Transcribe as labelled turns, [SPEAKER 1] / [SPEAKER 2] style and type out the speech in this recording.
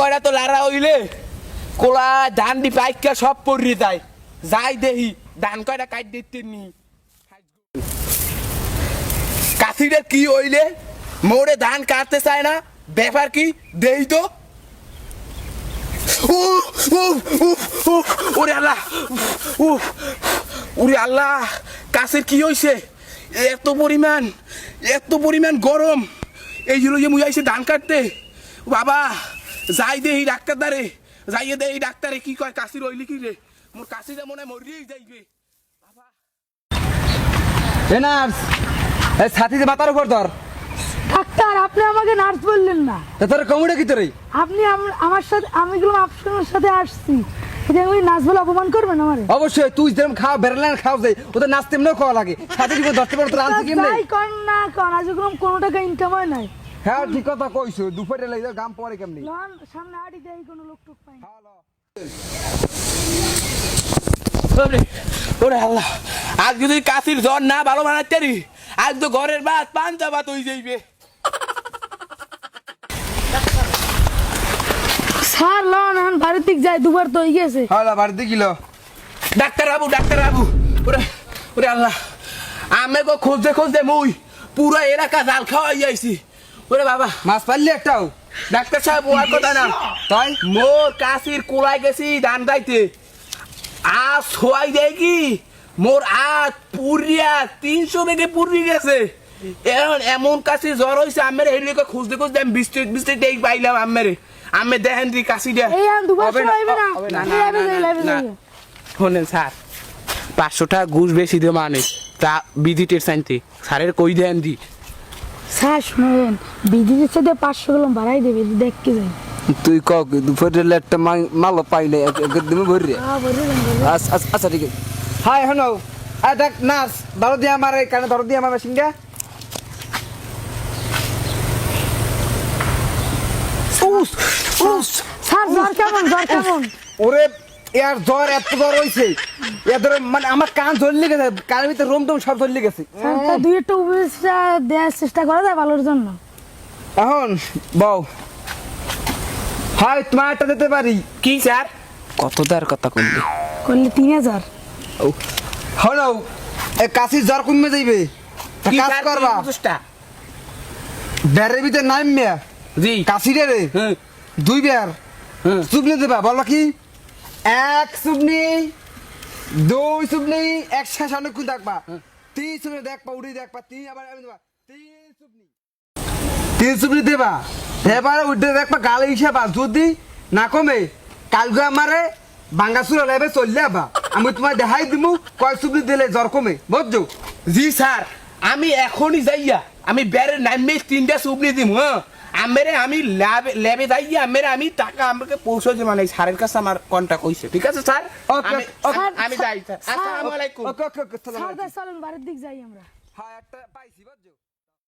[SPEAKER 1] কয়টা তো লারা হইলে কোলা ধান দি পাইকা সব পড়ে যায় যাই দেহি ধান কয়টা কাট দিতে নি কাশিরে কি হইলে মোড়ে ধান কাটতে চায় না ব্যাপার কি দেই তো ওরে আল্লাহ ওরে আল্লাহ কাশির কি হইছে এত পরিমাণ গরম এই জন্য যে মুই আইছে ধান কাটতে বাবা যাই দে এই ডাক্তার দারে যাইয়ে দে এই ডাক্তারে কি কয় কাশির হইলি কি রে মোর কাশিটা মনে হয় মরিয়েই যাইবে বাবা
[SPEAKER 2] এ নার্স এই ছাতিতে মাথার উপর ধর
[SPEAKER 3] ডাক্তার আপনি আমাকে নার্স বললেন না
[SPEAKER 2] তা তোর কমুড়ে কি তোরে
[SPEAKER 3] আপনি আমার সাথে আমি গুলো আপনার সাথে আসছি এটা আমি নার্স বলে অপমান করবেন আমারে
[SPEAKER 2] অবশ্যই তুই যেরকম খাও বেরলেন খাও যাই ওদের নাচতে এমনিও খাওয়া লাগে সাথে কি ধরতে পারো তোর আনতে কেমনে
[SPEAKER 3] যাই কর না কর আজ এরকম কোনো টাকা ইনকাম হয় নাই
[SPEAKER 2] হ্যাঁ ঠিক কথা কইছো দুপুরে লাগি গাম পরে কেমনি
[SPEAKER 3] লন সামনে আড়ি দেই কোনো লোক টুক পাই না
[SPEAKER 1] ওরে আল্লাহ আজ যদি কাশির জ্বর না ভালো বানাতে রি আজ তো ঘরের ভাত পান্তা ভাত হয়ে যাইবে
[SPEAKER 3] স্যার লন এখন বাড়ির দিক যাই দুবার তো হয়ে গেছে
[SPEAKER 2] হ্যাঁ বাড়িতে গিলো
[SPEAKER 1] ডাক্তার বাবু ওরে ওরে আল্লাহ আমি গো খুঁজতে মুই পুরো এলাকা জাল খাওয়াই যাইছি ওরে বাবা
[SPEAKER 2] মাছ পারলি একটাও
[SPEAKER 1] ডাক্তার সাহেব ওর কথা না
[SPEAKER 2] তাই
[SPEAKER 1] মোর কাশির কোলায় গেছি ধান গাইতে আজ সোয়াই দেয় কি মোর আজ পুরিয়া 300 বেগে পুরি গেছে এখন এমন কাশি জ্বর হয়েছে আমের হেলিকে খুঁজতে আমি বৃষ্টি টেক পাইলাম আমি দেখেন দি কাশি দেয়
[SPEAKER 3] এই আন দুবার
[SPEAKER 2] হবে না,
[SPEAKER 3] হইবে না
[SPEAKER 2] হবে না,
[SPEAKER 3] লাইভে যাই
[SPEAKER 1] শোনেন স্যার 500 টাকা ঘুষ বেশি দিয়ে মানে তা বিজিটের সাইনতে স্যারের কই দেন দি
[SPEAKER 3] স্যার শুনেন বিজির সাথে 500 গ্রাম বাড়াই দেবে দেখতে যাই
[SPEAKER 2] তুই কক দুপুরে একটা মাল পাইলে একদম ভরি
[SPEAKER 3] হ্যাঁ বলে দেন
[SPEAKER 2] আচ্ছা ঠিক আছে হাই হনো আই দেখ নার্স ধরো দিয়ে আমার এই কানে ধরো দিয়ে আমার মেশিনটা
[SPEAKER 3] স্যার জ্বর কেমন
[SPEAKER 2] ওরে ইয়ার জ্বর এত জ্বর হইছে এদের মানে আমার কান জ্বললে গেছে কানের ভিতরে রোম টোম সব জ্বললে গেছে
[SPEAKER 3] স্যার তা দুই একটা উপদেশটা দেওয়ার চেষ্টা করা যায় ভালোর জন্য
[SPEAKER 2] এখন বউ হয় তোমার একটা দিতে পারি
[SPEAKER 1] কি স্যার কত দার কথা কইলি
[SPEAKER 3] করলে 3000
[SPEAKER 2] হলো এই কাশির জ্বর কমে যাইবে তা
[SPEAKER 1] কি
[SPEAKER 2] কাজ
[SPEAKER 1] স্যার
[SPEAKER 2] করবা
[SPEAKER 1] প্রচেষ্টা
[SPEAKER 2] বেড়ের ভিতরে নামিয়া
[SPEAKER 1] জি
[SPEAKER 2] কাশিরে রে
[SPEAKER 1] হ্যাঁ
[SPEAKER 2] 2 বের সুবনি দেবা বলো কি 1 সুবনি 2 সুবনি 1 শেষ অনেক কোন দেখবা 3 সুবনি দেখবা উড়ি দেখবা 3 আবার আমি দেবা 3 সুবনি দেবা এবারে উঠে দেখবা গালে হিসাব যদি না কমে কালকে আমারে বাঙ্গাসুরা লাইবে চললে আবা আমি তোমায় দেখাই দিমু কয় সুবনি দিলে জ্বর কমে বুঝছো
[SPEAKER 1] জি স্যার আমি এখনই যাইয়া আমি বেরের নামে 3টা সুবনি দিম হ্যাঁ আমি ল্যাবে যাইয়া আমি টাকা আমাকে পৌঁছে যে মানে স্যারের কাছে আমার কন্টাক্ট হইছে ঠিক আছে স্যার আমি যাই স্যার আসসালামু আলাইকুম
[SPEAKER 2] ওকে
[SPEAKER 3] স্যার চলেন বাড়ির দিক যাই আমরা
[SPEAKER 2] হ্যাঁ একটা পাইছি বুঝছো